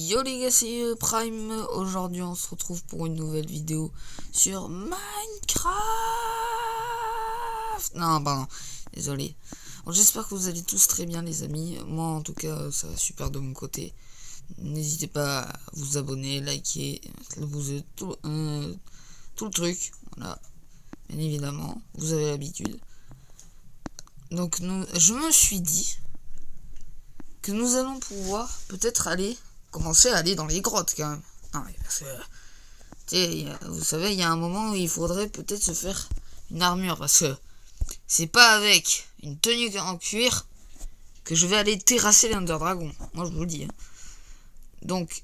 Yo les gars, c'est Prime. Aujourd'hui on se retrouve pour une nouvelle vidéo sur Minecraft. Non, pardon, désolé. Bon, j'espère que vous allez tous très bien les amis. Moi en tout cas ça va super de mon côté. N'hésitez pas à vous abonner, liker, le bouger, tout le truc. Voilà, bien évidemment, vous avez l'habitude. Donc je me suis dit que nous allons pouvoir peut-être commencer à aller dans les grottes quand même. Non, mais parce que, vous savez, il y a un moment où il faudrait peut-être se faire une armure, parce que c'est pas avec une tenue en cuir que je vais aller terrasser l'Ender Dragon. Moi, je vous le dis. Hein. Donc,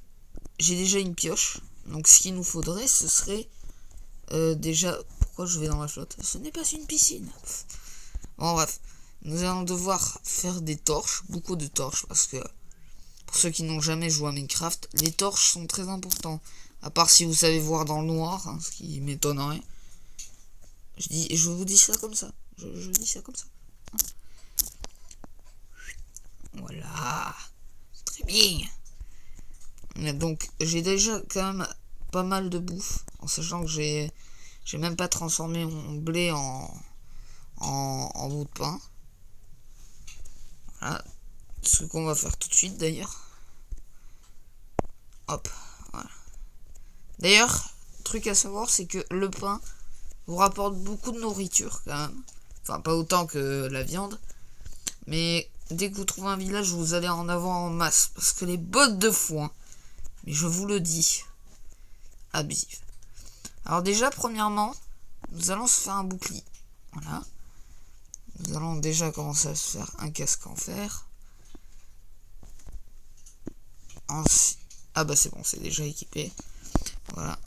j'ai déjà une pioche. Donc, ce qu'il nous faudrait, ce serait déjà... Pourquoi je vais dans la flotte? Ce n'est pas une piscine. Bon, bref. Nous allons devoir faire des torches, beaucoup de torches, parce que pour ceux qui n'ont jamais joué à Minecraft, les torches sont très importants. À part si vous savez voir dans le noir, hein, ce qui m'étonnerait. Je vous dis ça comme ça. Je dis ça comme ça. Voilà. Très bien. Donc, j'ai déjà quand même pas mal de bouffe, en sachant que j'ai même pas transformé mon blé en bout de pain. Voilà. Ce qu'on va faire tout de suite d'ailleurs. Hop, voilà. D'ailleurs, truc à savoir, c'est que le pain vous rapporte beaucoup de nourriture quand même. Enfin, pas autant que la viande. Mais dès que vous trouvez un village, vous allez en avoir en masse. Parce que les bottes de foin, mais je vous le dis, abusif. Alors déjà, premièrement, nous allons se faire un bouclier. Voilà. Nous allons déjà commencer à se faire un casque en fer. Ensuite... Ah bah c'est bon, c'est déjà équipé. Voilà.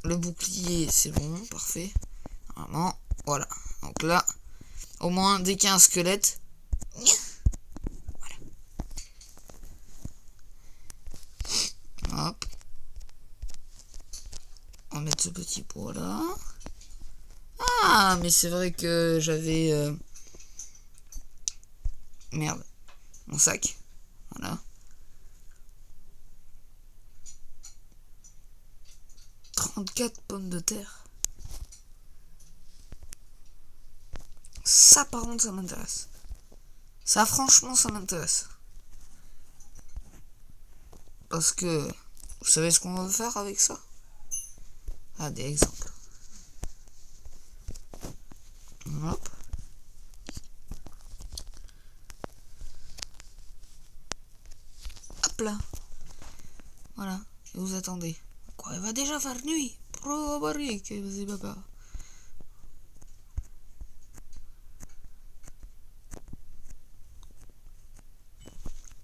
Le bouclier, c'est bon, parfait. Vraiment, voilà. Donc là, au moins, dès qu'il y a un squelette... Voilà. Hop. On va mettre ce petit pot là. Ah, mais c'est vrai que j'avais... Merde. Mon sac. Voilà. 34 pommes de terre. Ça, par contre, ça m'intéresse. Ça, franchement, ça m'intéresse. Parce que... Vous savez ce qu'on va faire avec ça? Ah, des exemples. Hop. Hop là. Voilà. Et vous attendez. Quoi, il va déjà faire nuit.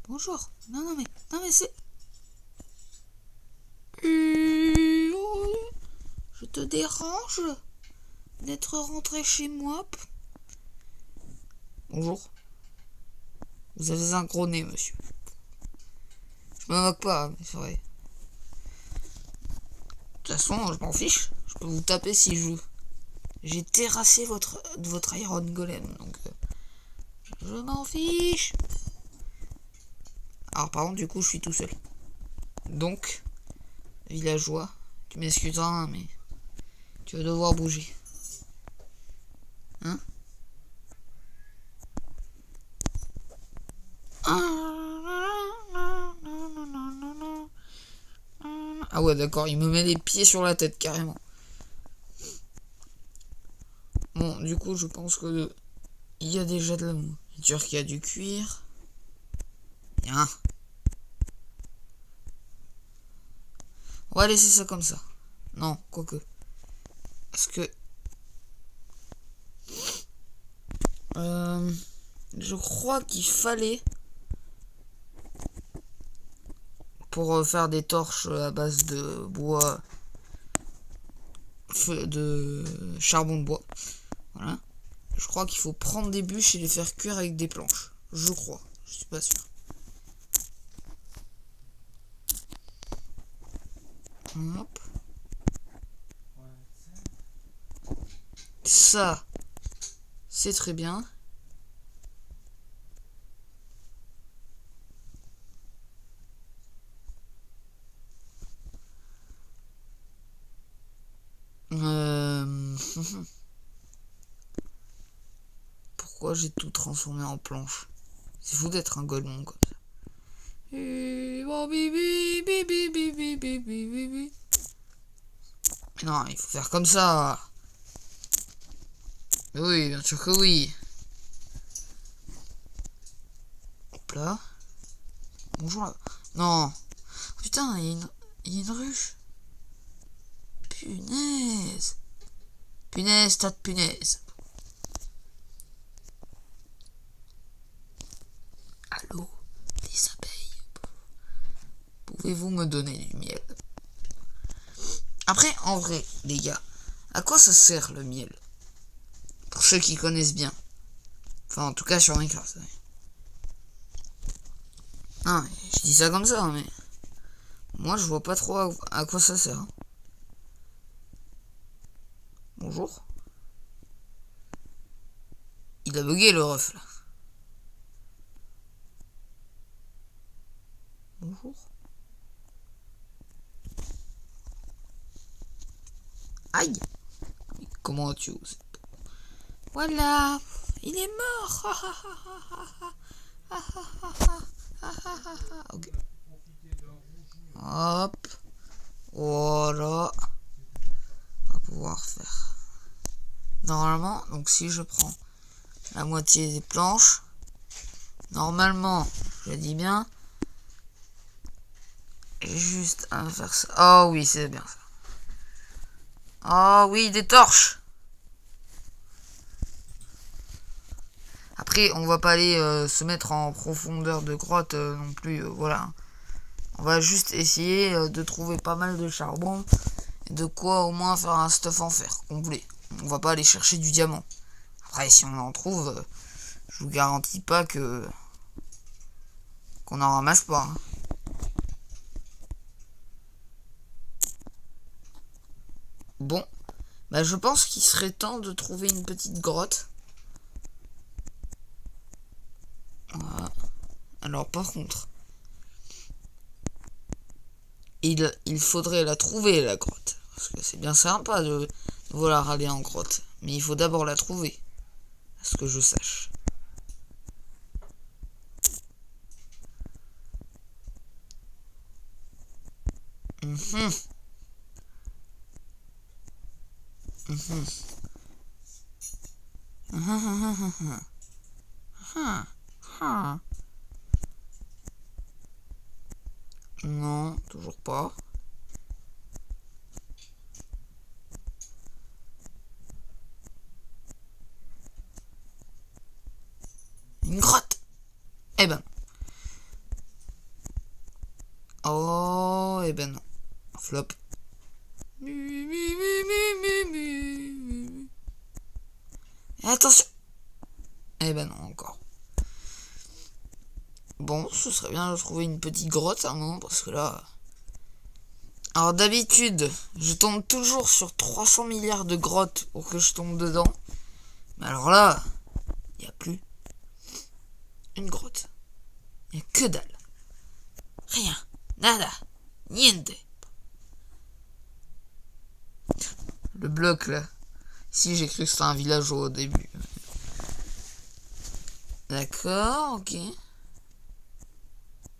Bonjour. Non mais c'est... Je te dérange d'être rentré chez moi? Bonjour. Vous avez un gros nez, monsieur. Je me moque pas, mais c'est vrai. De toute façon, je m'en fiche. Je peux vous taper si je veux. J'ai terrassé votre Iron Golem, donc... je m'en fiche. Alors, par contre, du coup, je suis tout seul. Donc, villageois, tu m'excuseras, hein, mais... tu vas devoir bouger. Hein? Ah ouais, d'accord, il me met les pieds sur la tête, carrément. Bon, du coup, je pense que... il y a déjà de la nourriture qui a du cuir. Bien. On va laisser ça comme ça. Non, quoique. Parce que... je crois qu'il fallait... pour faire des torches à base de bois... de charbon de bois. Voilà. Je crois qu'il faut prendre des bûches et les faire cuire avec des planches. Je crois. Je suis pas sûr. Hop. Ça, c'est très bien. Pourquoi j'ai tout transformé en planche? C'est fou d'être un golemon comme ça. Mais non, il faut faire comme ça. Mais oui, bien sûr que oui. Hop là. Bonjour là. Non. Oh, putain, il y a une ruche. Punaise. Punaise, tas de punaise. Allô, les abeilles. Pouvez-vous me donner du miel? Après, en vrai, les gars, à quoi ça sert le miel? Pour ceux qui connaissent bien. Enfin, en tout cas sur Minecraft. Non, je dis ça comme ça, mais moi je vois pas trop à quoi ça sert. Bonjour. Il a bugué le ref là. Bonjour. Aïe. Mais comment tu oses? Voilà. Il est mort. Ok. Hop. Voilà. On va pouvoir faire. Normalement, donc si je prends la moitié des planches, normalement, je dis bien, j'ai juste à faire ça. Oh oui, c'est bien ça. Oh oui, des torches. Après, on va pas aller se mettre en profondeur de grotte non plus, voilà. On va juste essayer de trouver pas mal de charbon et de quoi au moins faire un stuff en fer complet. On va pas aller chercher du diamant. Après, si on en trouve, je vous garantis pas que qu'on en ramasse pas. Hein. Bon, bah je pense qu'il serait temps de trouver une petite grotte. Voilà. Alors par contre, il faudrait la trouver la grotte. Parce que c'est bien sympa de vouloir aller en grotte. Mais il faut d'abord la trouver. À ce que je sache. Non, toujours pas. Une grotte. Eh ben. Oh, eh ben non. Flop. Attention. Eh ben non, encore. Bon, ce serait bien de trouver une petite grotte à un moment, parce que là... Alors d'habitude, je tombe toujours sur 300 milliards de grottes pour que je tombe dedans. Mais alors là, il n'y a plus une grotte. Il n'y a que dalle. Rien. Nada. Niente. Le bloc là. Ici j'ai cru que c'était un village au début. D'accord, ok.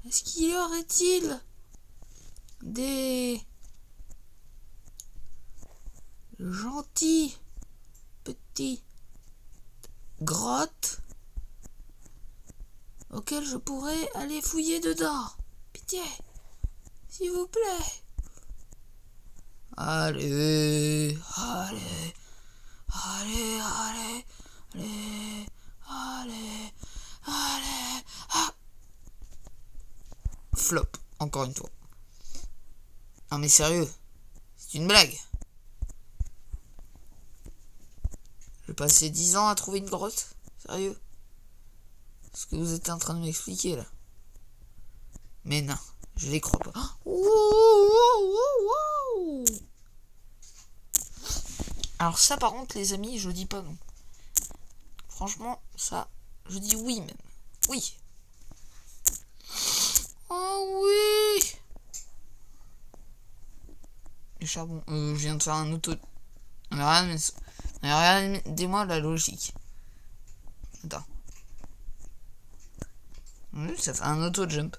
Est-ce qu'il y aurait-il des gentils petits grottes auxquelles je pourrais aller fouiller dedans? Pitié, s'il vous plaît. Allez, allez, allez, allez, allez, allez, allez. Ah. Flop, encore une fois. Non mais sérieux, c'est une blague. J'ai passé 10 ans à trouver une grotte. Sérieux? Ce que vous êtes en train de m'expliquer là. Mais non, je les crois pas. Alors ça par contre les amis, je dis pas non. Franchement, ça, je dis oui même. Oui. Oh oui. Le charbon. Je viens de faire un auto... Rien, mais Regardez-moi la logique. Attends. Oui, ça fait un auto-jump.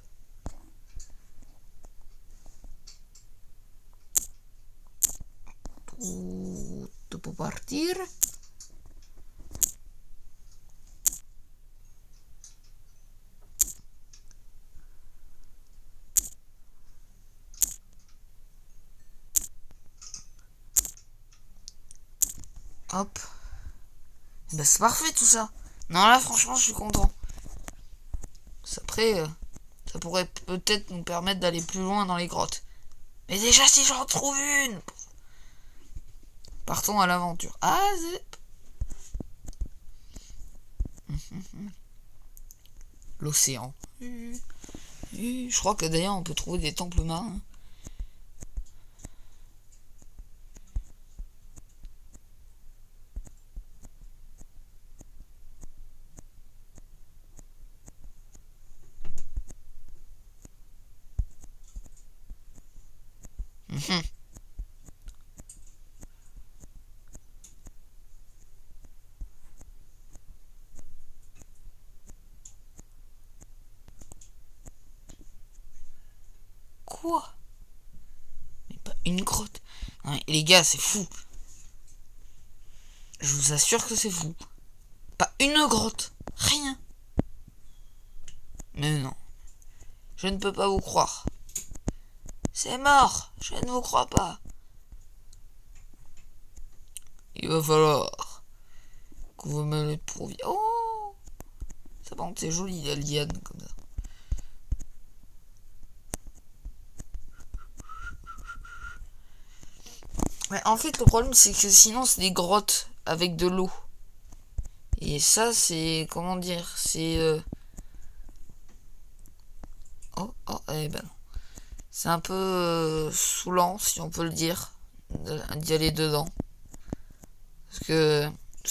Tout pour partir. Hop. Bah c'est parfait tout ça. Non là franchement je suis content. Après, ça pourrait peut-être nous permettre d'aller plus loin dans les grottes. Mais déjà si j'en trouve une. Partons à l'aventure. Ah zip. L'océan. Je crois que d'ailleurs on peut trouver des temples marins. Quoi? Mais pas une grotte. Non, mais les gars, c'est fou. Je vous assure que c'est fou. Pas une grotte. Rien. Mais non. Je ne peux pas vous croire. C'est mort. Je ne vous crois pas. Il va falloir que vous me le prouviez. Oh, ça par contre c'est joli la liane comme ça. Mais en fait le problème c'est que sinon c'est des grottes avec de l'eau. Et ça c'est comment dire, c'est eh ben non. C'est un peu saoulant si on peut le dire d'y aller dedans. Parce que vous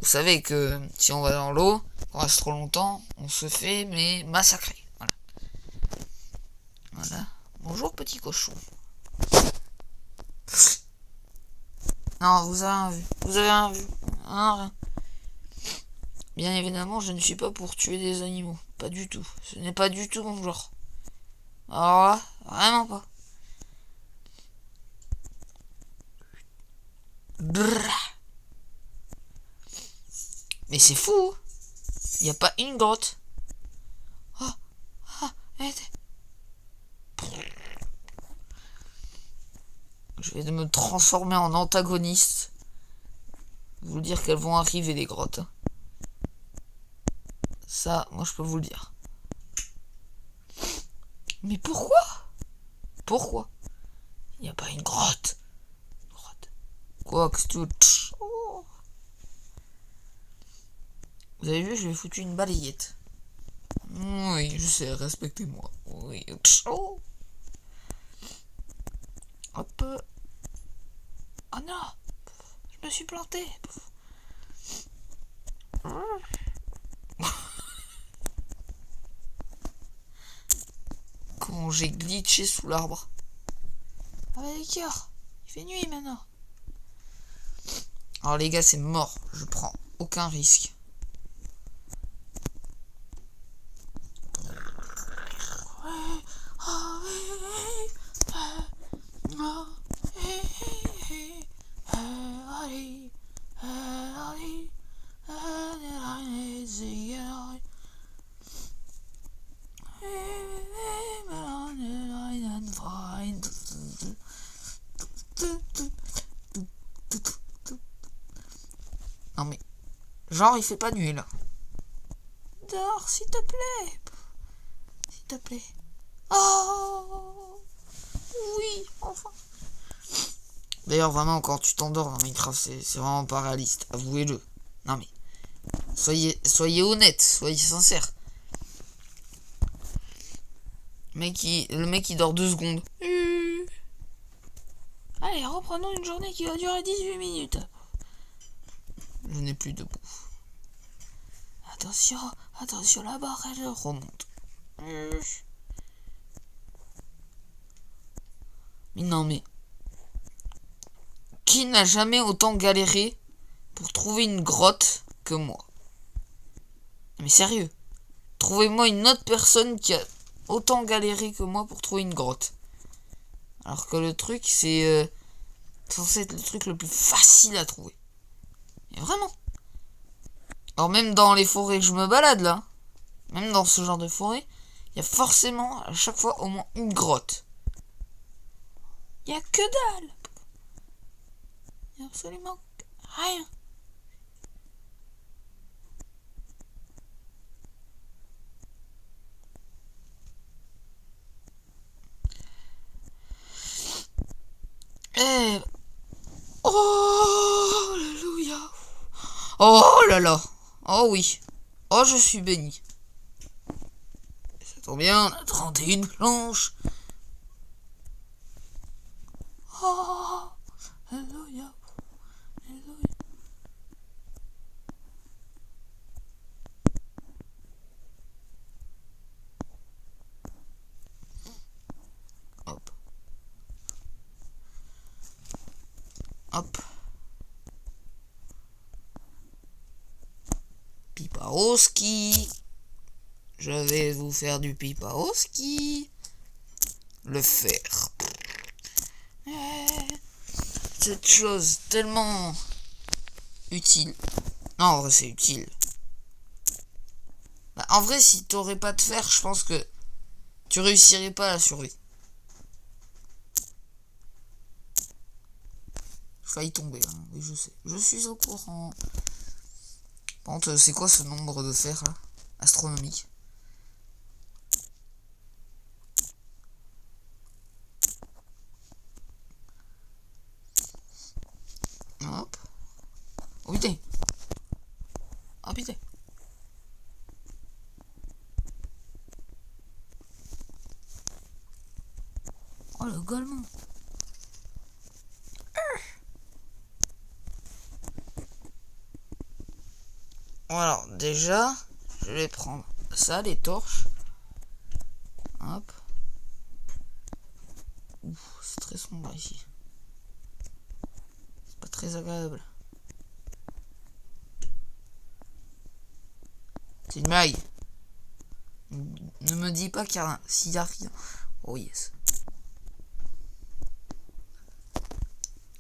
savez que si on va dans l'eau, on reste trop longtemps, on se fait mais massacrer. Voilà. Bonjour petit cochon. Non, vous avez rien vu. Vous avez rien vu. Rien. Bien évidemment, je ne suis pas pour tuer des animaux. Pas du tout. Ce n'est pas du tout mon genre. Alors là, vraiment pas. Brrr. Mais c'est fou. Il n'y a pas une grotte. Je vais me transformer en antagoniste. Vous dire qu'elles vont arriver les grottes. Ça, moi je peux vous le dire. Mais pourquoi? Pourquoi? Il n'y a pas une grotte. Quoi que tu... Oh. Vous avez vu, je lui ai foutu une balayette. Oui, je sais, respectez-moi. Oui. Oh. Hop. Oh non, je me suis planté. Comment j'ai glitché sous l'arbre. Ah bah d'accord, il fait nuit maintenant. Alors les gars, c'est mort, je prends aucun risque. Non mais, genre il fait pas nuit là. Dors, s'il te plaît. S'il te plaît. Oh oui, enfin. D'ailleurs vraiment quand tu t'endors dans Minecraft c'est vraiment pas réaliste, avouez-le. Non mais, soyez honnête, soyez sincère. Le mec il dort 2 secondes. Allez, reprenons une journée qui va durer 18 minutes. Je n'ai plus de bouffe. Attention, la barre elle remonte. Mais non mais... Qui n'a jamais autant galéré pour trouver une grotte que moi? Mais sérieux, trouvez-moi une autre personne qui a autant galéré que moi pour trouver une grotte. Alors que le truc, c'est censé être le truc le plus facile à trouver. Mais vraiment. Alors même dans les forêts que je me balade là, même dans ce genre de forêt, il y a forcément à chaque fois au moins une grotte. Il y a que dalle. Il y a absolument rien. Eh. Oh, alléluia. Oh là là. Oh oui. Oh, je suis béni. Ça tombe bien, on a 31 planches. Oh, alléluia. Alléluia. Hop. Hop. Pipa au ski. Je vais vous faire du pipa au ski. Le fer. Cette chose tellement utile. Non, en vrai, c'est utile. Bah, en vrai, si t'aurais pas de fer, je pense que tu réussirais pas à la survie. Failli tomber, hein. Oui, je sais. Je suis au courant. Par contre, c'est quoi ce nombre de fer là? Astronomique. Hop. Oh putain. Oh putain. Oh le golemon. Alors déjà, je vais prendre ça, les torches. Hop. Ouf, c'est très sombre ici. C'est pas très agréable. C'est une blague. Ne me dis pas qu'il y a rien. S'il y a rien. Oh yes.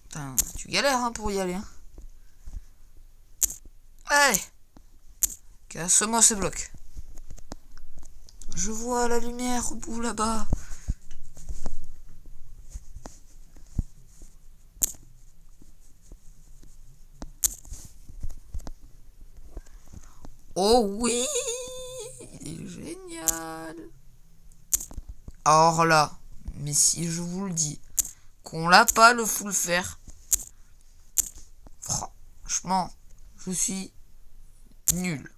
Putain, tu galères hein, pour y aller. Hein. Allez. Casse-moi ces blocs. Je vois la lumière au bout là-bas. Oh oui, il est génial. Alors là, mais si je vous le dis, qu'on l'a pas le full fer, franchement, je suis nul.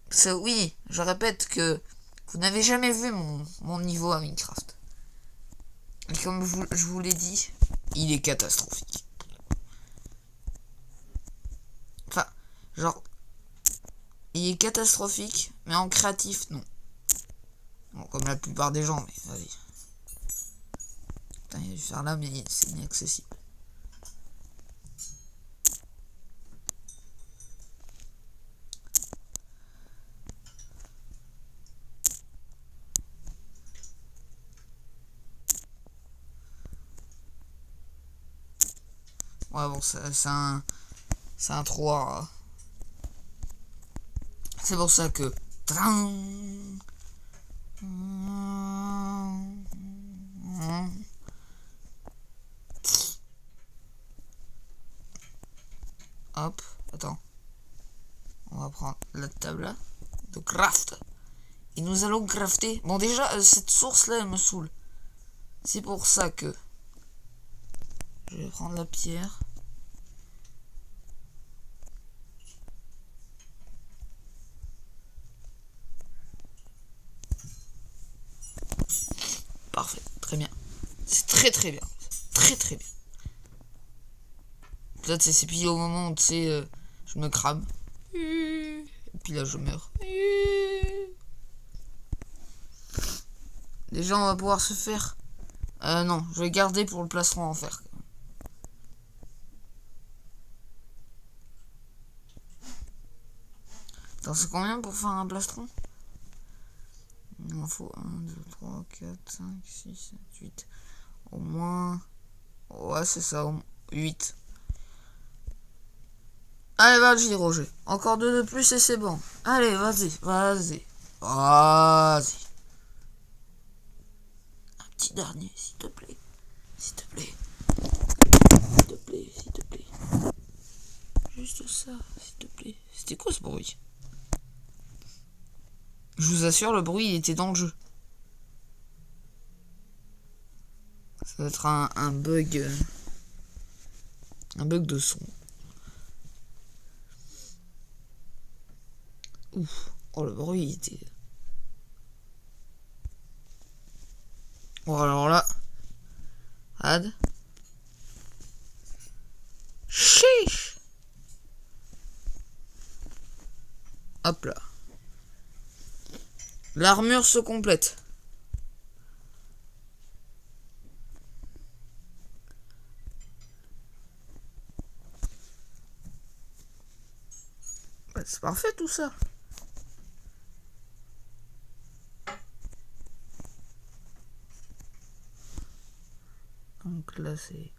Ça, oui, je répète que vous n'avez jamais vu mon niveau à Minecraft. Et comme je vous l'ai dit, il est catastrophique. Enfin, genre, il est catastrophique, mais en créatif, non. Bon, comme la plupart des gens, mais vas-y. Putain, il y a du fer là, mais c'est inaccessible. Ouais, bon, c'est un 3. C'est pour ça que... Hop, attends. On va prendre la table là, de craft. Et nous allons crafter. Bon, déjà, cette source là, elle me saoule. C'est pour ça que... Je vais prendre la pierre. Parfait, très bien. C'est très très bien. Très très bien. Peut-être c'est pile au moment où tu sais, je me crame. Et puis là je meurs. Déjà on va pouvoir se faire Non, je vais garder pour le plastron en fer. Attends, c'est combien pour faire un plastron? Il en faut 1, 2, 3, 4, 5, 6, 7, 8. Au moins... Ouais, c'est ça, 8. Allez, vas-y, Roger. Encore 2 de plus et c'est bon. Allez, vas-y, vas-y. Vas-y. Un petit dernier, s'il te plaît. S'il te plaît. S'il te plaît, s'il te plaît. Juste ça, s'il te plaît. C'était quoi ce bruit? Je vous assure, le bruit, il était dans le jeu. Ça va être un bug. Un bug de son. Ouf. Oh, le bruit, il était... Bon, alors là... Ad. Chiche. Hop là. L'armure se complète. Bah, c'est parfait tout ça. Donc là c'est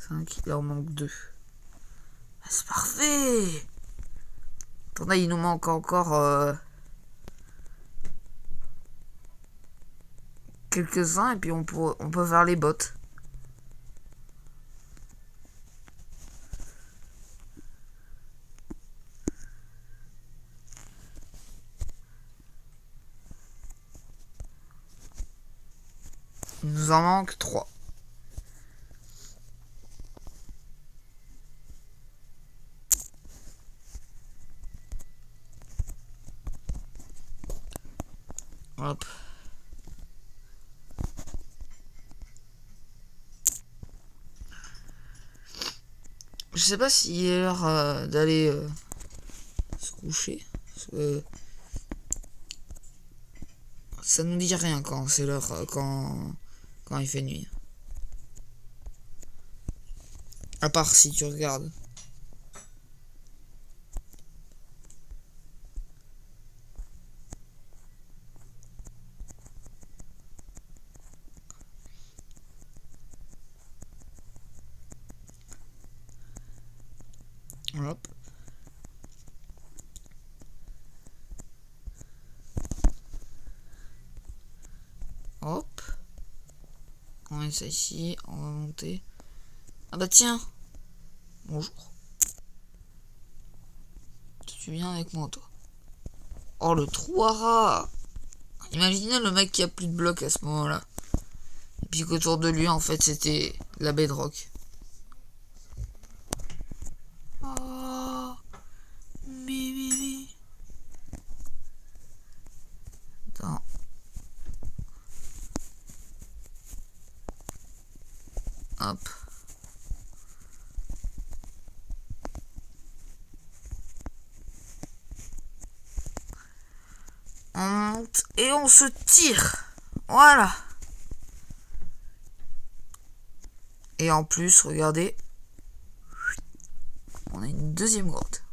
5, il en manque 2. Bah, c'est parfait. Attendez, il nous manque encore quelques-uns et puis on peut faire les bottes. Il nous en manque 3. Hop. Je sais pas s'il est l'heure d'aller se coucher. Parce que ça nous dit rien quand c'est l'heure, quand il fait nuit. À part si tu regardes. Hop. Hop. On met ça ici, on va monter. Ah bah tiens. Bonjour. Tu viens avec moi toi. Oh le trou à rat. Imaginez le mec qui a plus de blocs à ce moment-là. Et puis qu'autour de lui en fait c'était la bedrock. Oh. Bibi. Attends. Hop. On monte et on se tire. Voilà. Et en plus, regardez. On a une deuxième grotte.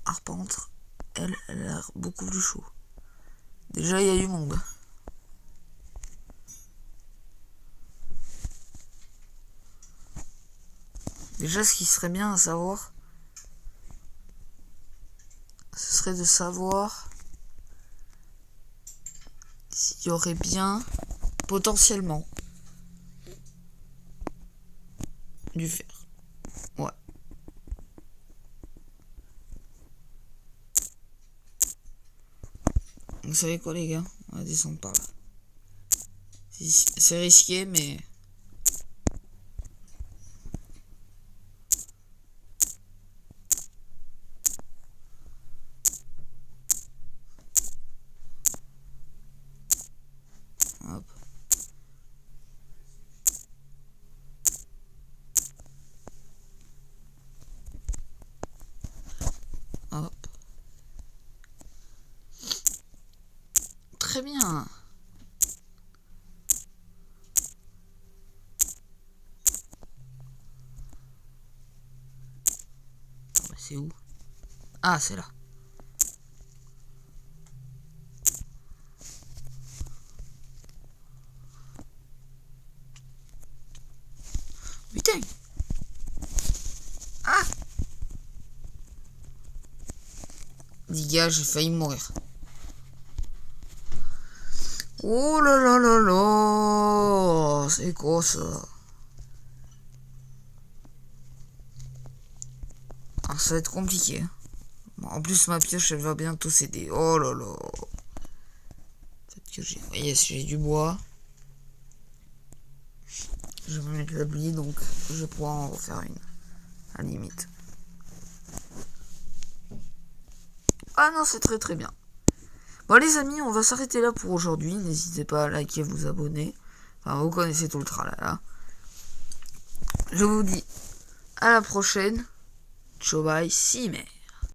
Arpentre, elle a l'air beaucoup plus chaud. Déjà, il y a du monde. Déjà, ce qui serait bien à savoir, ce serait de savoir s'il y aurait bien, potentiellement, du fer. Ouais. Vous savez quoi, les gars? On va descendre par là. C'est risqué, mais... Hop. Hop. Très bien. C'est où? Ah, c'est là. Putain. Ah. Les gars, j'ai failli mourir. Oh là là là là. C'est quoi ça? Ah, ça va être compliqué. Bon, en plus, ma pioche, elle va bientôt céder. Oh là là. Peut-être que j'ai... Yes, j'ai du bois. Je vais mettre l'abli, donc je vais pouvoir en refaire une. À la limite. Ah non, c'est très très bien. Bon les amis, on va s'arrêter là pour aujourd'hui. N'hésitez pas à liker, vous abonner. Enfin, vous connaissez tout le tralala. Je vous dis à la prochaine. Ciao bye, see you.